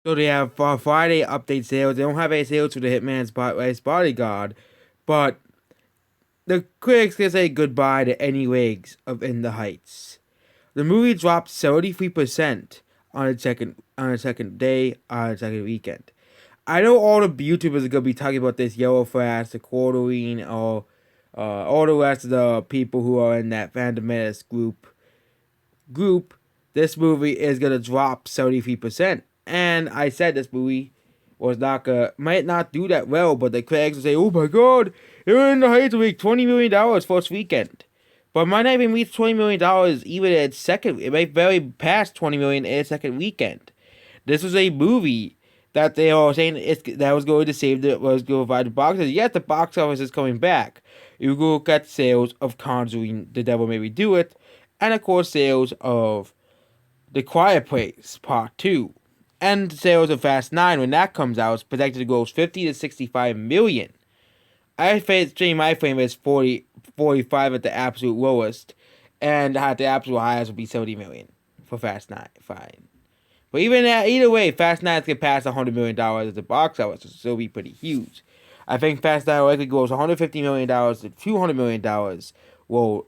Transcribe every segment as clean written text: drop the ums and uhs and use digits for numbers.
So they have Friday update sales. They don't have any sales for the Hitman's Bodyguard, but the critics can say goodbye to any legs of In the Heights. The movie dropped 73% on the second day on the second weekend. I know all the YouTubers are gonna be talking about this Yellow Flash, the Quarterine, or all the rest of the people who are in that Phantom Menace group. This movie is gonna drop 73%. And I said this movie was not gonna might not do that well, but the critics will say, "Oh my God, you're in the Heights will make $20 million first weekend." But might not even reach $20 million even in its second. It might very pass $20 million in its second weekend. This was a movie that they are saying that was going to save was going to provide the box office. Yes, the box office is coming back. You look at sales of Conjuring, The Devil Made Me Do It, and of course sales of The Quiet Place Part 2. And sales of Fast 9 when that comes out is projected to gross 50 to 65 million. I think my frame is 45 at the absolute lowest, and at the absolute highest will be 70 million for Fast 9. Fine. But either way, Fast 9 can pass $100 million at the box office, so it'll still be pretty huge. I think Fast 9 likely goes $150 million to $200 million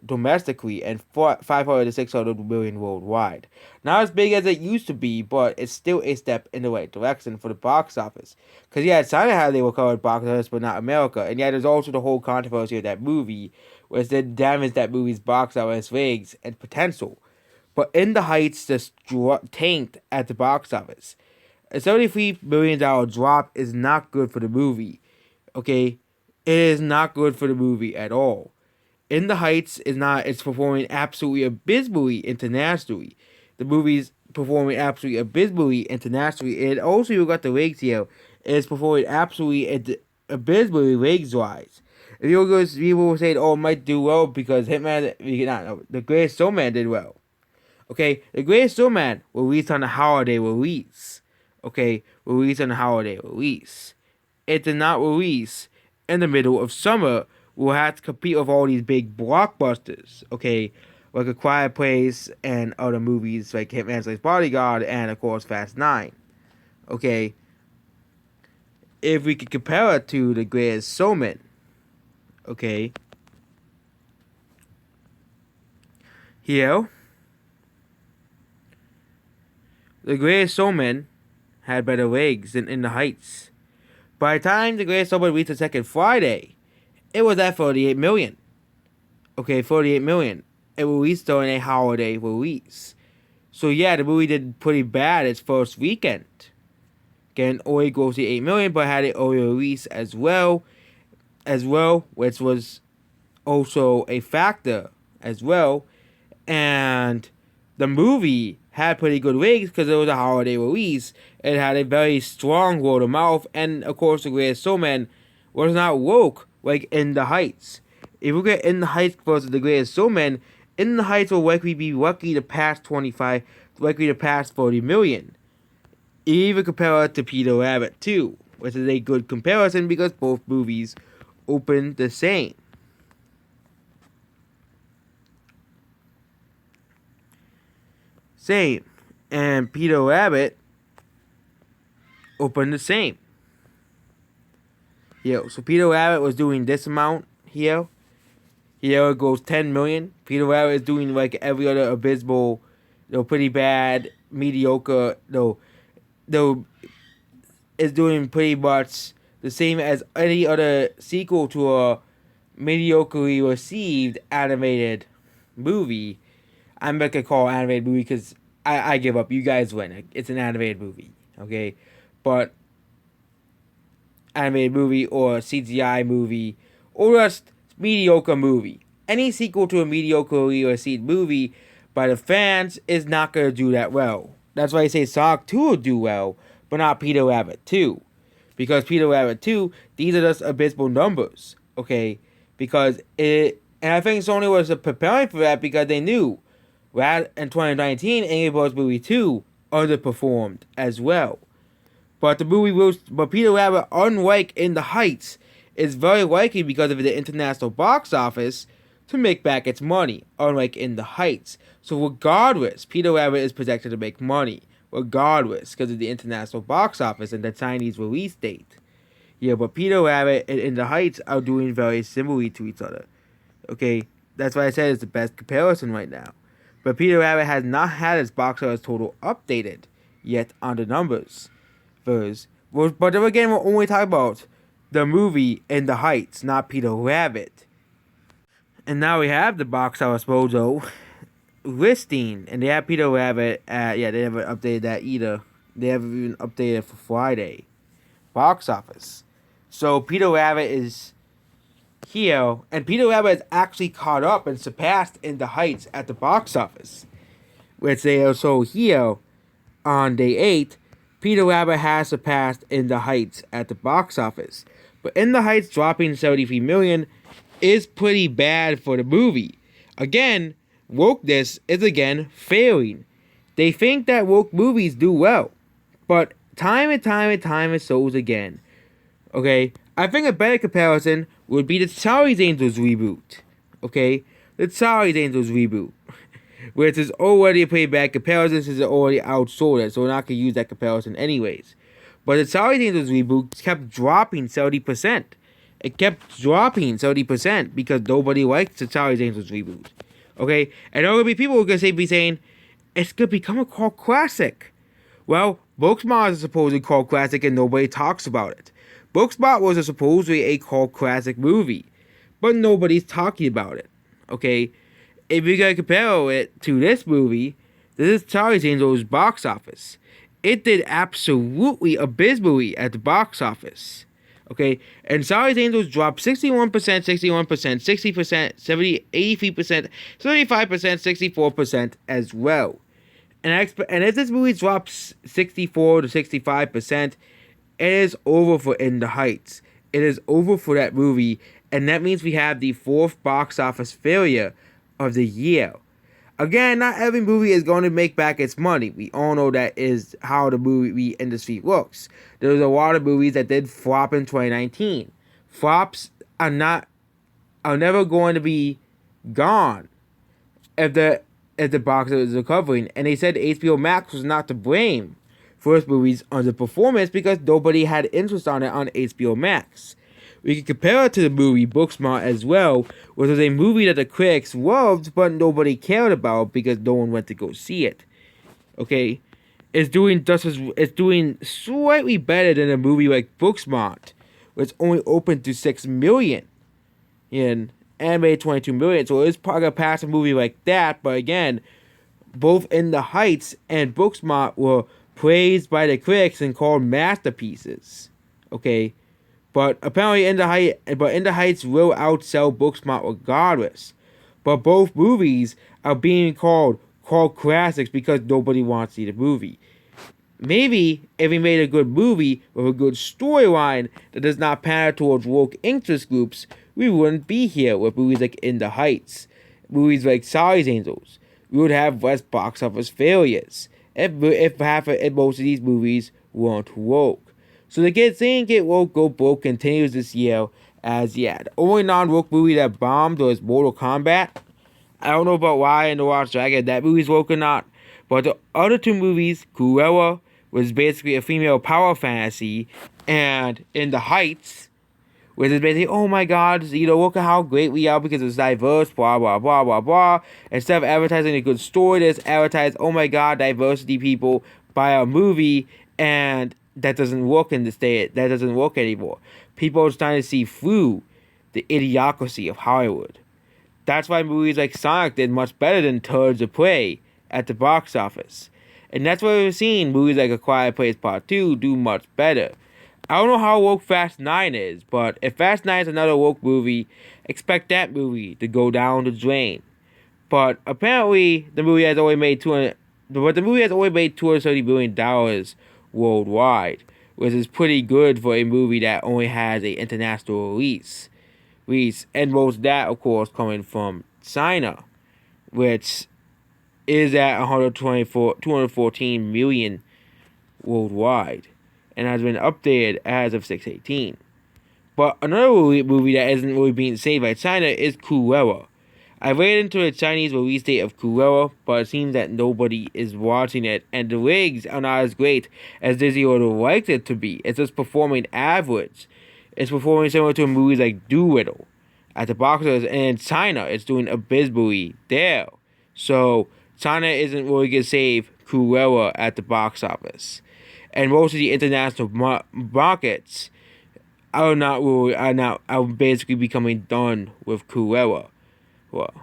domestically and 500 to 600 million worldwide. Not as big as it used to be, but it's still a step in the right direction for the box office. Because yeah, China had they were covered box office, but not America. And yeah, there's also the whole controversy of that movie, which did damage that movie's box office ratings and potential. But In the Heights just tanked at the box office. A $73 million drop is not good for the movie. Okay? It is not good for the movie at all. In the Heights is not, it's performing absolutely abysmally internationally. The movie's performing absolutely abysmally internationally. And also, you got the legs here. It's performing absolutely abysmally legs wise. If you go, people will say, oh, it might do well because The Greatest Showman did well. Okay, The Greatest Showman will release on the holiday release. Okay, release on the holiday release. It did not release in the middle of summer. We'll have to compete with all these big blockbusters. Okay, like A Quiet Place and other movies like Hitman's Bodyguard and of course Fast 9. Okay, if we could compare it to The Greatest Showman. Okay, here. The Greatest Showman had better legs than In the Heights. By the time The Greatest Showman reached the second Friday, it was at 38 million. Okay, 48 million. It released during a holiday release. So yeah, the movie did pretty bad its first weekend. Again, only grossed 8 million, but had an early release as well, which was also a factor as well. And the movie had pretty good ratings because it was a holiday release. It had a very strong word of mouth, and of course, The Greatest Showman was not woke like In the Heights. If we get In the Heights versus The Greatest Showman, In the Heights will likely be likely to pass 30 million. Even compare it to Peter Rabbit 2, which is a good comparison because both movies open the same. And Peter Rabbit opened the same. Yeah, so Peter Rabbit was doing this amount here. Here it goes 10 million. Peter Rabbit is doing like every other abysmal, pretty bad, mediocre, is doing pretty much the same as any other sequel to a mediocrely received animated movie. I'm not gonna call it animated movie because I give up. You guys win. It's an animated movie, okay? But animated movie or CGI movie or just mediocre movie. Any sequel to a mediocrely received movie by the fans is not gonna do that well. That's why I say Sonic 2 will do well, but not Peter Rabbit 2. Because Peter Rabbit 2, these are just abysmal numbers, okay? Because and I think Sony was preparing for that because they knew in 2019, Angry Birds Movie 2 underperformed as well. But Peter Rabbit, unlike In the Heights, is very likely because of the international box office to make back its money, unlike In the Heights. So regardless, Peter Rabbit is projected to make money, regardless, because of the international box office and the Chinese release date. Yeah, but Peter Rabbit and In the Heights are doing very similarly to each other. Okay, that's why I said it's the best comparison right now. But Peter Rabbit has not had its box office total updated yet on the numbers. First, but then again, we're only talking about the movie In the Heights, not Peter Rabbit. And now we have the box office mojo listing, and they have Peter Rabbit at, yeah, they haven't updated that either. They haven't even updated for Friday box office. So Peter Rabbit is here, and Peter Rabbit is actually caught up and surpassed In the Heights at the box office, which they also here on day 8. Peter Rabbit has surpassed In the Heights at the box office, but In the Heights dropping 73 million is pretty bad for the movie. Again, wokeness is again failing. They think that woke movies do well, but time and time it shows again. Okay, I think a better comparison would be the Charlie's Angels reboot. Okay, the Charlie's Angels reboot, which is already a pretty bad comparison since it already outsold it, so we're not gonna use that comparison anyways. But the Charlie's Angels reboot kept dropping 70%. It kept dropping 70% because nobody likes the Charlie's Angels reboot. Okay, and there will be people who are gonna be saying it's gonna become a cult classic. Well, Booksmart is a supposedly cult classic and nobody talks about it. Booksmart was supposedly a cult classic movie, but nobody's talking about it. Okay, if you're gonna compare it to this movie, this is Charlie's Angels box office. It did absolutely abysmally at the box office. Okay, and Charlie's Angels dropped 61%, 61%, 60%, 70, 83%, 75%, 64% as well. And if this movie drops 64 to 65%, it is over for In the Heights. It is over for that movie, and that means we have the 4th box office failure of the year. Again, not every movie is going to make back its money. We all know that is how the movie industry works. There's a lot of movies that did flop in 2019. Flops are never going to be gone if the box office is recovering. And they said HBO Max was not to blame for this movie's underperformance because nobody had interest on it on HBO Max. We can compare it to the movie Booksmart as well, which was a movie that the critics loved but nobody cared about because no one went to go see it. Okay, it's doing slightly better than a movie like Booksmart, which only opened to 6 million and made 22 million. So it's probably gonna pass a movie like that. But again, both In the Heights and Booksmart were praised by the critics and called masterpieces. Okay. But apparently In the Heights will outsell Booksmart regardless. But both movies are being called classics because nobody wants to see the movie. Maybe if we made a good movie with a good storyline that does not pander towards woke interest groups, we wouldn't be here with movies like In the Heights, movies like Charlie's Angels. We would have less box office failures if most of these movies weren't woke. So the saying Get Woke, Go Broke continues this year as, the only non-woke movie that bombed was Mortal Kombat. I don't know about why in The Last Dragon that movie's woke or not, but the other 2 movies, Cruella, was basically a female power fantasy, and In the Heights, which is basically, oh my god, look at how great we are because it's diverse, blah, blah, blah, blah, blah. Instead of advertising a good story, just advertise, oh my god, diversity people, buy a movie, and that doesn't work in this day. That doesn't work anymore. People are starting to see through the idiocracy of Hollywood. That's why movies like Sonic did much better than Turds of Prey at the box office. And that's why we're seeing movies like A Quiet Place Part 2 do much better. I don't know how woke Fast 9 is, but if Fast 9 is another woke movie, expect that movie to go down the drain. But apparently, the movie has only made $230 billion worldwide, which is pretty good for a movie that only has an international release. And most of that, of course, coming from China, which is at 214 million worldwide, and has been updated as of 6/18. But another movie that isn't really being saved by China is Cruella. I read into the Chinese release date of Cruella, but it seems that nobody is watching it, and the wigs are not as great as Disney would have liked it to be. It's just performing average. It's performing similar to movies like Doolittle at the box office, and in China, it's doing abysmally there. So China isn't really gonna save Cruella at the box office, and most of the international markets are basically becoming done with Cruella. Well,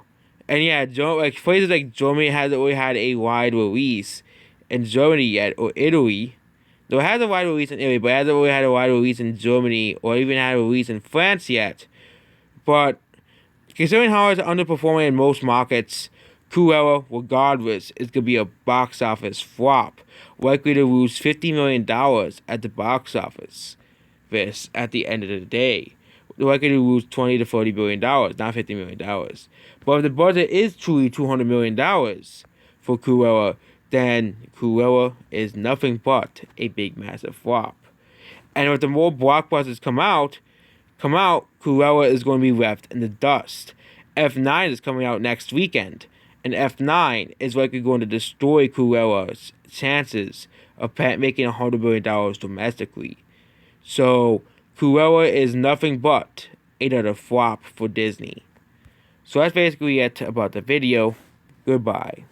and yeah, like places like Germany hasn't really had a wide release in Germany yet, or Italy. Though it has a wide release in Italy, but it hasn't really had a wide release in Germany, or even had a release in France yet. But considering how it's underperforming in most markets, Cruella, regardless, is going to be a box office flop, likely to lose $50 million at the box office. This at the end of the day, they're likely to lose $20 to $30 billion, not $50 million. But if the budget is truly $200 million for Cruella, then Cruella is nothing but a big massive flop. And if the more blockbusters come out, Cruella is going to be left in the dust. F9 is coming out next weekend, and F9 is likely going to destroy Cruella's chances of making $100 billion domestically. So, Cruella is nothing but another flop for Disney. So that's basically it about the video. Goodbye.